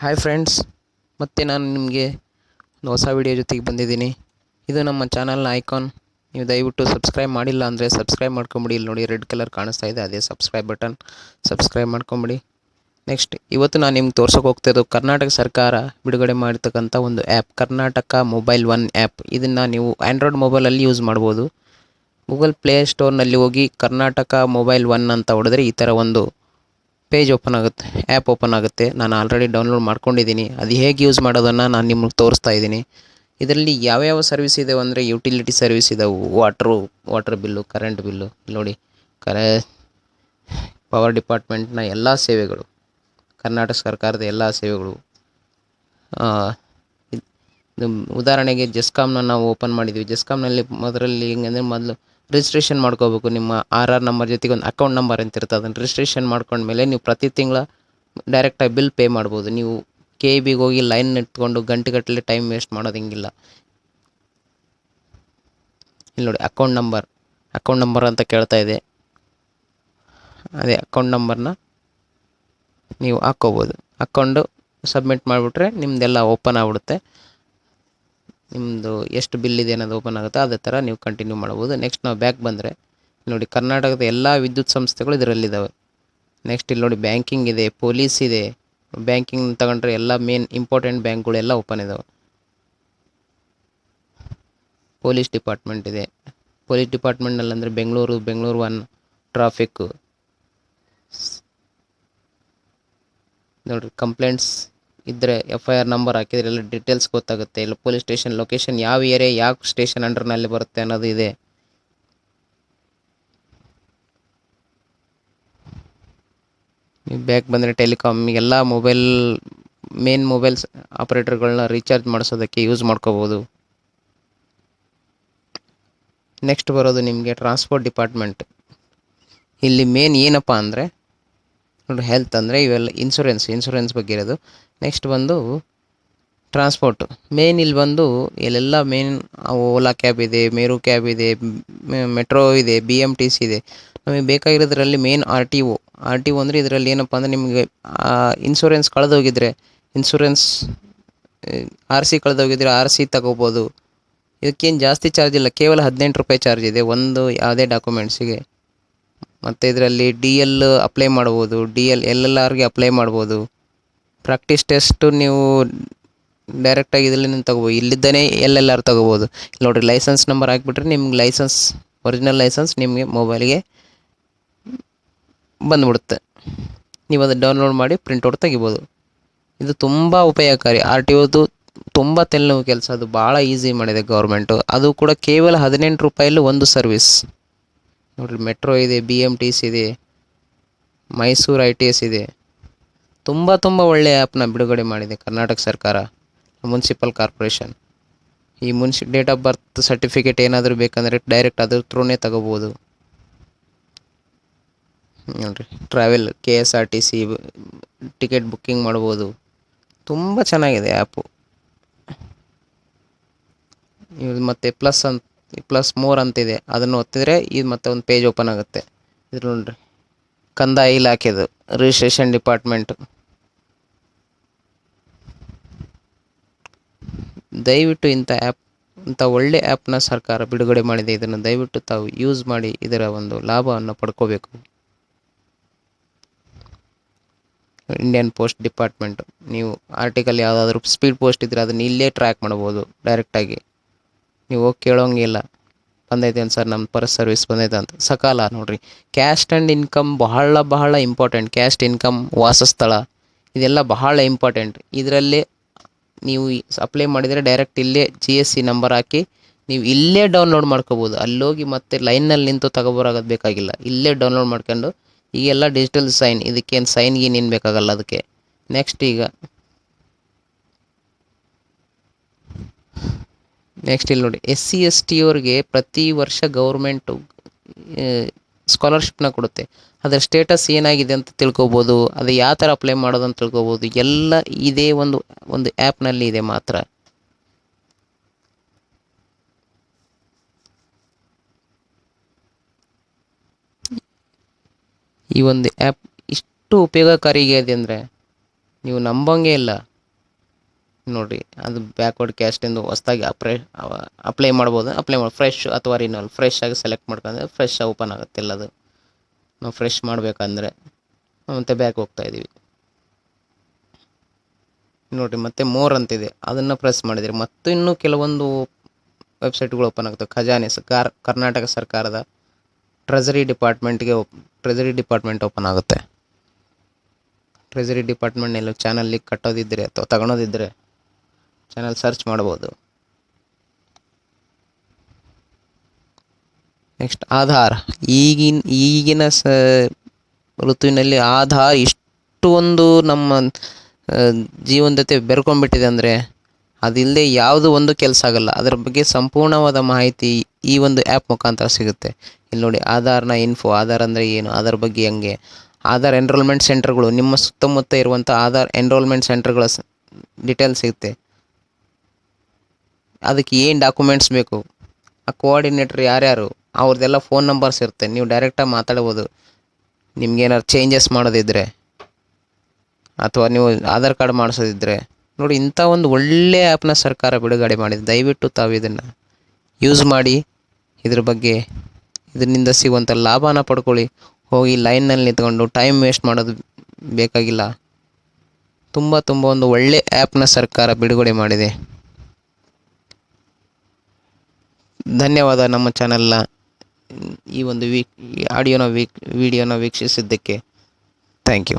Hi friends, ಮತ್ತೆ ನಾನು ನಿಮಗೆ ಒಂದು ಹೊಸ ವಿಡಿಯೋ ಜೊತೆಗೆ ಬಂದಿದ್ದೀನಿ. ಇದು ನಮ್ಮ ಚಾನಲ್ನ ಐಕಾನ್. ನೀವು ದಯವಿಟ್ಟು ಸಬ್ಸ್ಕ್ರೈಬ್ ಮಾಡಿಲ್ಲ ಅಂದರೆ ಸಬ್ಸ್ಕ್ರೈಬ್ ಮಾಡ್ಕೊಂಬಿಡಿ. ಇಲ್ಲಿ ನೋಡಿ, ರೆಡ್ ಕಲರ್ ಕಾಣಿಸ್ತಾ ಇದೆ, ಅದೇ ಸಬ್ಸ್ಕ್ರೈಬ್ ಬಟನ್. ಸಬ್ಸ್ಕ್ರೈಬ್ ಮಾಡ್ಕೊಂಬಿಡಿ. ನೆಕ್ಸ್ಟ್, ಇವತ್ತು ನಾನು ನಿಮ್ಗೆ ತೋರ್ಸೋಕೆ ಹೋಗ್ತಿದ್ದು ಕರ್ನಾಟಕ ಸರ್ಕಾರ ಬಿಡುಗಡೆ ಮಾಡಿರ್ತಕ್ಕಂಥ ಒಂದು app, Karnataka mobile one app. ಇದನ್ನು ನೀವು ಆ್ಯಂಡ್ರಾಯ್ಡ್ ಮೊಬೈಲಲ್ಲಿ ಯೂಸ್ ಮಾಡ್ಬೋದು. ಗೂಗಲ್ ಪ್ಲೇ ಸ್ಟೋರ್ನಲ್ಲಿ ಹೋಗಿ ಕರ್ನಾಟಕ ಮೊಬೈಲ್ ಒನ್ ಅಂತ ಹೊಡೆದ್ರೆ ಈ ಥರ ಒಂದು ಪೇಜ್ ಓಪನ್ ಆಗುತ್ತೆ, ಆ್ಯಪ್ ಓಪನ್ ಆಗುತ್ತೆ. ನಾನು ಆಲ್ರೆಡಿ ಡೌನ್ಲೋಡ್ ಮಾಡ್ಕೊಂಡಿದ್ದೀನಿ. ಅದು ಹೇಗೆ ಯೂಸ್ ಮಾಡೋದನ್ನು ನಾನು ನಿಮಗೆ ತೋರಿಸ್ತಾ ಇದ್ದೀನಿ. ಇದರಲ್ಲಿ ಯಾವ್ಯಾವ ಸರ್ವಿಸ್ ಇದಾವೆ ಅಂದರೆ, ಯುಟಿಲಿಟಿ ಸರ್ವಿಸ್ ಇದಾವೆ, ವಾಟರ್ ಬಿಲ್ಲು, ಕರೆಂಟ್ ಬಿಲ್ಲು. ನೋಡಿ, ಪವರ್ ಡಿಪಾರ್ಟ್ಮೆಂಟ್ನ ಎಲ್ಲ ಸೇವೆಗಳು, ಕರ್ನಾಟಕ ಸರ್ಕಾರದ ಎಲ್ಲ ಸೇವೆಗಳು. ಇದು ಉದಾಹರಣೆಗೆ ಜೆಸ್ಕಾಮ್ನ ನಾವು ಓಪನ್ ಮಾಡಿದ್ವಿ. ಜೆಸ್ಕಾಮ್ನಲ್ಲಿ ಮೊದಲಲ್ಲಿ ಹೆಂಗಂದರೆ, ಮೊದಲು ರಿಜಿಸ್ಟ್ರೇಷನ್ ಮಾಡ್ಕೋಬೇಕು. ನಿಮ್ಮ ಆರ್ ನಂಬರ್ ಜೊತೆಗೆ ಒಂದು ಅಕೌಂಟ್ ನಂಬರ್ ಅಂತ ಇರ್ತದೆ. ಅದನ್ನು ರಿಜಿಸ್ಟ್ರೇಷನ್ ಮಾಡ್ಕೊಂಡ್ಮೇಲೆ ನೀವು ಪ್ರತಿ ತಿಂಗಳ ಡೈರೆಕ್ಟಾಗಿ ಬಿಲ್ ಪೇ ಮಾಡ್ಬೋದು. ನೀವು KEBಗೆ ಹೋಗಿ ಲೈನ್ ನಿಂತ್ಕೊಂಡು ಗಂಟೆಗಟ್ಟಲೆ ಟೈಮ್ ವೇಸ್ಟ್ ಮಾಡೋದು ಹಿಂಗಿಲ್ಲ. ಇಲ್ಲಿ ನೋಡಿ, ಅಕೌಂಟ್ ನಂಬರ್ ಅಂತ ಕೇಳ್ತಾ ಇದೆ. ಅದೇ ಅಕೌಂಟ್ ನಂಬರ್ನ ನೀವು ಹಾಕ್ಕೋಬೋದು. ಅಕೌಂಟು ಸಬ್ಮಿಟ್ ಮಾಡಿಬಿಟ್ರೆ ನಿಮ್ಮದೆಲ್ಲ ಓಪನ್ ಆಗಿಬಿಡುತ್ತೆ. ನಿಮ್ಮದು ಎಷ್ಟು ಬಿಲ್ ಇದೆ ಅನ್ನೋದು ಓಪನ್ ಆಗುತ್ತೆ. ಅದೇ ಥರ ನೀವು ಕಂಟಿನ್ಯೂ ಮಾಡ್ಬೋದು. ನೆಕ್ಸ್ಟ್ ನಾವು ಬ್ಯಾಕ್ ಬಂದರೆ ನೋಡಿ, ಕರ್ನಾಟಕದ ಎಲ್ಲ ವಿದ್ಯುತ್ ಸಂಸ್ಥೆಗಳು ಇದರಲ್ಲಿದ್ದಾವೆ. ನೆಕ್ಸ್ಟ್ ಇಲ್ಲಿ ನೋಡಿ, ಬ್ಯಾಂಕಿಂಗ್ ಇದೆ, ಪೊಲೀಸ್ ಇದೆ. ಬ್ಯಾಂಕಿಂಗ್ ತಗೊಂಡ್ರೆ ಎಲ್ಲ ಮೇನ್ ಇಂಪಾರ್ಟೆಂಟ್ ಬ್ಯಾಂಕ್ಗಳೆಲ್ಲ ಓಪನ್ ಇದ್ದಾವೆ. ಪೊಲೀಸ್ ಡಿಪಾರ್ಟ್ಮೆಂಟ್ ಇದೆ. ಪೊಲೀಸ್ ಡಿಪಾರ್ಟ್ಮೆಂಟ್ನಲ್ಲಿ ಅಂದರೆ ಬೆಂಗಳೂರು ಒನ್ ಟ್ರಾಫಿಕ್ಕು ನೋಡಿರಿ. ಕಂಪ್ಲೇಂಟ್ಸ್ ಇದ್ದರೆ FIR ನಂಬರ್ ಹಾಕಿದರೆ ಎಲ್ಲ ಡೀಟೇಲ್ಸ್ ಗೊತ್ತಾಗುತ್ತೆ. ಇಲ್ಲ ಪೊಲೀಸ್ ಸ್ಟೇಷನ್ ಲೊಕೇಶನ್ ಯಾವ ಏರಿಯಾ, ಯಾವ ಸ್ಟೇಷನ್ ಅಂಡರ್ನಲ್ಲಿ ಬರುತ್ತೆ ಅನ್ನೋದು ಇದೆ. ನೀವು ಬ್ಯಾಕ್ ಬಂದರೆ ಟೆಲಿಕಾಮ್, ಎಲ್ಲ ಮೇನ್ ಮೊಬೈಲ್ಸ್ ಆಪ್ರೇಟರ್ಗಳನ್ನ ರೀಚಾರ್ಜ್ ಮಾಡಿಸೋದಕ್ಕೆ ಯೂಸ್ ಮಾಡ್ಕೋಬೋದು. ನೆಕ್ಸ್ಟ್ ಬರೋದು ನಿಮಗೆ ಟ್ರಾನ್ಸ್ಪೋರ್ಟ್ ಡಿಪಾರ್ಟ್ಮೆಂಟ್. ಇಲ್ಲಿ ಮೇನ್ ಏನಪ್ಪ ಅಂದರೆ ನೋಡಿ, ಹೆಲ್ತ್ ಅಂದರೆ ಇವೆಲ್ಲ ಇನ್ಶೂರೆನ್ಸ್ ಬಗ್ಗೆ ಇರೋದು. ನೆಕ್ಸ್ಟ್ ಬಂದು ಟ್ರಾನ್ಸ್ಪೋರ್ಟ್. ಮೇನ್ ಇಲ್ಲಿ ಬಂದು ಇಲ್ಲೆಲ್ಲ ಮೇನ್ ಓಲಾ ಕ್ಯಾಬ್ ಇದೆ, ಮೇರು ಕ್ಯಾಬ್ ಇದೆ, ಮೆಟ್ರೋ ಇದೆ, BMTC ಇದೆ. ನಮಗೆ ಬೇಕಾಗಿರೋದ್ರಲ್ಲಿ ಮೇನ್ RTO ಅಂದರೆ ಇದರಲ್ಲಿ ಏನಪ್ಪ ಅಂದರೆ, ನಿಮಗೆ ಇನ್ಶೂರೆನ್ಸ್ ಕಳೆದೋಗಿದ್ರೆ RC ಕಳೆದೋಗಿದ್ರೆ RC ತಗೋಬೋದು. ಇದಕ್ಕೇನು ಜಾಸ್ತಿ ಚಾರ್ಜ್ ಇಲ್ಲ, ಕೇವಲ 18 ರೂಪಾಯಿ ಚಾರ್ಜ್ ಇದೆ ಒಂದು ಯಾವುದೇ ಡಾಕ್ಯುಮೆಂಟ್ಸಿಗೆ. ಮತ್ತು ಇದರಲ್ಲಿ DL ಅಪ್ಲೈ ಮಾಡ್ಬೋದು, LLRಗೆ ಅಪ್ಲೈ ಮಾಡ್ಬೋದು. ಪ್ರಾಕ್ಟೀಸ್ ಟೆಸ್ಟು ನೀವು ಡೈರೆಕ್ಟಾಗಿ ಇದರಲ್ಲಿ ತಗೋಬೋದು, ಇಲ್ಲಿದ್ದಾನೆ LLR ತಗೋಬೋದು. ನೋಡಿರಿ, ಲೈಸೆನ್ಸ್ ನಂಬರ್ ಹಾಕಿಬಿಟ್ರೆ ನಿಮ್ಗೆ ಒರಿಜಿನಲ್ ಲೈಸೆನ್ಸ್ ನಿಮಗೆ ಮೊಬೈಲಿಗೆ ಬಂದ್ಬಿಡುತ್ತೆ. ನೀವು ಅದು ಡೌನ್ಲೋಡ್ ಮಾಡಿ ಪ್ರಿಂಟೌಟ್ ತೆಗಿಬೋದು. ಇದು ತುಂಬ ಉಪಯೋಗಕಾರಿ. RTOದು ತುಂಬ ತೆಲುಗು ಕೆಲಸ, ಅದು ಭಾಳ ಈಸಿ ಮಾಡಿದೆ ಗೌರ್ಮೆಂಟು. ಅದು ಕೂಡ ಕೇವಲ 18 ರೂಪಾಯಲ್ಲಿ ಒಂದು ಸರ್ವಿಸ್. ನೋಡಿರಿ, ಮೆಟ್ರೋ ಇದೆ, BMTC ಇದೆ, ಮೈಸೂರು ITS ಇದೆ. ತುಂಬ ಒಳ್ಳೆಯ ಆ್ಯಪ್ನ ಬಿಡುಗಡೆ ಮಾಡಿದೆ ಕರ್ನಾಟಕ ಸರ್ಕಾರ, ಮುನ್ಸಿಪಲ್ ಕಾರ್ಪೊರೇಷನ್. ಈ ಡೇಟ್ ಆಫ್ ಬರ್ತ್ ಸರ್ಟಿಫಿಕೇಟ್ ಏನಾದರೂ ಬೇಕಂದರೆ ಡೈರೆಕ್ಟ್ ಅದ್ರ ಥ್ರೂನೇ ತಗೋಬೋದು. ನೋಡಿರಿ, ಟ್ರಾವೆಲ್ KSRTC ಟಿಕೆಟ್ ಬುಕ್ಕಿಂಗ್ ಮಾಡ್ಬೋದು. ತುಂಬ ಚೆನ್ನಾಗಿದೆ ಆ್ಯಪು. ಇದು ಮತ್ತು ಪ್ಲಸ್ ಮೋರ್ ಅಂತಿದೆ, ಅದನ್ನು ಒತ್ತಿದರೆ ಇದು ಮತ್ತೆ ಒಂದು ಪೇಜ್ ಓಪನ್ ಆಗುತ್ತೆ. ಇದು ನೋಡಿರಿ, ಕಂದಾಯ ಇಲಾಖೆದು ರಿಜಿಸ್ಟ್ರೇಷನ್ ಡಿಪಾರ್ಟ್ಮೆಂಟ್. ದಯವಿಟ್ಟು ಇಂಥ ಒಳ್ಳೆ ಆ್ಯಪ್ನ ಸರ್ಕಾರ ಬಿಡುಗಡೆ ಮಾಡಿದೆ. ಇದನ್ನು ದಯವಿಟ್ಟು ತಾವು ಯೂಸ್ ಮಾಡಿ ಇದರ ಒಂದು ಲಾಭವನ್ನು ಪಡ್ಕೋಬೇಕು. Indian post department. ನೀವು ಆರ್ಟಿಕಲ್ ಯಾವುದಾದ್ರೂ ಸ್ಪೀಡ್ ಪೋಸ್ಟ್ ಇದ್ದರೆ ಅದನ್ನು ಇಲ್ಲೇ ಟ್ರ್ಯಾಕ್ ಮಾಡ್ಬೋದು ಡೈರೆಕ್ಟಾಗಿ. ನೀವು ಹೋಗಿ ಕೇಳೋಂಗಿಲ್ಲ, ಬಂದೈತೆ ಅಂತ ಸರ್, ನಮ್ಮ ಸರ್ವಿಸ್ ಬಂದೈತೆ ಅಂತ. ಸಕಾಲ ನೋಡಿರಿ, ಕ್ಯಾಸ್ಟ್ ಆ್ಯಂಡ್ ಇನ್ಕಮ್ ಬಹಳ ಇಂಪಾರ್ಟೆಂಟ್. ಕ್ಯಾಸ್ಟ್, ಇನ್ಕಮ್, ವಾಸಸ್ಥಳ ಇದೆಲ್ಲ ಬಹಳ ಇಂಪಾರ್ಟೆಂಟ್. ಇದರಲ್ಲಿ ನೀವು ಅಪ್ಲೈ ಮಾಡಿದರೆ ಡೈರೆಕ್ಟ್ ಇಲ್ಲೇ GSC ನಂಬರ್ ಹಾಕಿ ನೀವು ಇಲ್ಲೇ ಡೌನ್ಲೋಡ್ ಮಾಡ್ಕೋಬೋದು. ಅಲ್ಲೋಗಿ ಮತ್ತೆ ಲೈನ್ನಲ್ಲಿ ನಿಂತು ತಗೊಬರೋದು ಬೇಕಾಗಿಲ್ಲ. ಇಲ್ಲೇ ಡೌನ್ಲೋಡ್ ಮಾಡ್ಕೊಂಡು ಈಗೆಲ್ಲ ಡಿಜಿಟಲ್ ಸೈನ್, ಇದಕ್ಕೇನು ಸೈನ್ಗೆ ನೀನು ಬೇಕಾಗಲ್ಲ ಅದಕ್ಕೆ. ನೆಕ್ಸ್ಟ್ ಇಲ್ಲಿ ನೋಡಿ, SC ST ಅವ್ರಿಗೆ ಪ್ರತಿ ವರ್ಷ ಗೌರ್ಮೆಂಟು ಸ್ಕಾಲರ್ಶಿಪ್ನ ಕೊಡುತ್ತೆ. ಅದರ ಸ್ಟೇಟಸ್ ಏನಾಗಿದೆ ಅಂತ ತಿಳ್ಕೊಬೋದು, ಅದು ಯಾವ ಥರ ಅಪ್ಲೈ ಮಾಡೋದು ಅಂತ ತಿಳ್ಕೊಬೋದು. ಎಲ್ಲ ಇದೇ ಒಂದು ಆ್ಯಪ್ನಲ್ಲಿ ಇದೆ ಮಾತ್ರ. ಈ ಒಂದು ಆ್ಯಪ್ ಇಷ್ಟು ಉಪಯೋಗಕಾರಿ ಇದೆ ಅಂದರೆ ನೀವು ನಂಬೋಂಗೇ ಇಲ್ಲ. ನೋಡಿರಿ, ಅದು ಬ್ಯಾಕ್ವರ್ಡ್ ಕ್ಯಾಸ್ಟಿಂದು ಹೊಸ್ದಾಗಿ ಅಪ್ಲೈ ಮಾಡ್ಬೋದು. ಫ್ರೆಶ್ ಅಥವಾ ರಿನ್ಯೂವಲ್, ಫ್ರೆಶ್ ಆಗಿ ಸೆಲೆಕ್ಟ್ ಮಾಡ್ಕೊಂಡ್ರೆ ಫ್ರೆಶ್ ಓಪನ್ ಆಗುತ್ತೆ ಎಲ್ಲದು. ನಾವು ಫ್ರೆಶ್ ಮಾಡಬೇಕಂದ್ರೆ ಮತ್ತೆ ಬ್ಯಾಕ್ ಹೋಗ್ತಾಯಿದ್ದೀವಿ. ನೋಡಿರಿ, ಮತ್ತೆ ಮೋರ್ ಅಂತಿದೆ, ಅದನ್ನು ಪ್ರೆಸ್ ಮಾಡಿದಿರಿ ಮತ್ತು ಇನ್ನೂ ಕೆಲವೊಂದು ವೆಬ್ಸೈಟ್ಗಳು ಓಪನ್ ಆಗುತ್ತೆ. ಖಜಾನೆ ಕರ್ನಾಟಕ ಸರ್ಕಾರದ ಟ್ರೆಜರಿ ಡಿಪಾರ್ಟ್ಮೆಂಟ್ ಓಪನ್ ಆಗುತ್ತೆ. ಟ್ರೆಜರಿ ಡಿಪಾರ್ಟ್ಮೆಂಟ್ನೆಲ್ಲ ಚಾನಲ್ ಲಿಂಕ್ ಕಟ್ಟೋದಿದ್ದರೆ ಅಥವಾ ತಗೊಳೋದಿದ್ದರೆ ಚಾನಲ್ ಸರ್ಚ್ ಮಾಡ್ಬೋದು. ನೆಕ್ಸ್ಟ್ ಆಧಾರ್. ಈಗಿನ ಋತುವಿನಲ್ಲಿ ಆಧಾರ್ ಇಷ್ಟು ಒಂದು ನಮ್ಮ ಜೀವನ ಜೊತೆ ಬೆರ್ಕೊಂಡ್ಬಿಟ್ಟಿದೆ ಅಂದರೆ ಅದಿಲ್ಲದೆ ಯಾವುದೂ ಒಂದು ಕೆಲಸ ಆಗಲ್ಲ. ಅದರ ಬಗ್ಗೆ ಸಂಪೂರ್ಣವಾದ ಮಾಹಿತಿ ಈ ಒಂದು ಆ್ಯಪ್ ಮುಖಾಂತರ ಸಿಗುತ್ತೆ. ಇಲ್ಲಿ ನೋಡಿ, ಆಧಾರ್ನ ಇನ್ಫೋ, ಆಧಾರ್ ಅಂದರೆ ಏನು, ಅದರ ಬಗ್ಗೆ ಹೆಂಗೆ, ಆಧಾರ್ ಎನ್ರೋಲ್ಮೆಂಟ್ ಸೆಂಟರ್ಗಳು, ನಿಮ್ಮ ಸುತ್ತಮುತ್ತ ಇರುವಂಥ ಆಧಾರ್ ಎನ್ರೋಲ್ಮೆಂಟ್ ಸೆಂಟರ್ಗಳ ಡೀಟೇಲ್ಸ್ ಸಿಗುತ್ತೆ. ಅದಕ್ಕೆ ಏನು ಡಾಕ್ಯುಮೆಂಟ್ಸ್ ಬೇಕು, ಆ ಕೋಆರ್ಡಿನೇಟ್ರ್ ಯಾರ್ಯಾರು, ಅವ್ರದ್ದೆಲ್ಲ ಫೋನ್ ನಂಬರ್ಸ್ ಇರುತ್ತೆ. ನೀವು ಡೈರೆಕ್ಟಾಗಿ ಮಾತಾಡ್ಬೋದು. ನಿಮ್ಗೇನಾದ್ರು ಚೇಂಜಸ್ ಮಾಡೋದಿದ್ದರೆ ಅಥವಾ ನೀವು ಆಧಾರ್ ಕಾರ್ಡ್ ಮಾಡಿಸೋದಿದ್ದರೆ ನೋಡಿ, ಇಂಥ ಒಂದು ಒಳ್ಳೆಯ ಆ್ಯಪ್ನ ಸರ್ಕಾರ ಬಿಡುಗಡೆ ಮಾಡಿದೆ. ದಯವಿಟ್ಟು ತಾವು ಇದನ್ನು ಯೂಸ್ ಮಾಡಿ. ಇದರಿಂದ ಸಿಗುವಂಥ ಲಾಭನ ಪಡ್ಕೊಳ್ಳಿ. ಹೋಗಿ ಲೈನ್ನಲ್ಲಿ ನಿಂತ್ಕೊಂಡು ಟೈಮ್ ವೇಸ್ಟ್ ಮಾಡೋದು ಬೇಕಾಗಿಲ್ಲ. ತುಂಬ ಒಂದು ಒಳ್ಳೆ ಆ್ಯಪ್ನ ಸರ್ಕಾರ ಬಿಡುಗಡೆ ಮಾಡಿದೆ. ಧನ್ಯವಾದ ನಮ್ಮ ಚಾನಲ್ನ ಈ ಒಂದು ವಿಡಿಯೋನ ವೀಕ್ಷಿಸಿದ್ದಕ್ಕೆ. Thank you.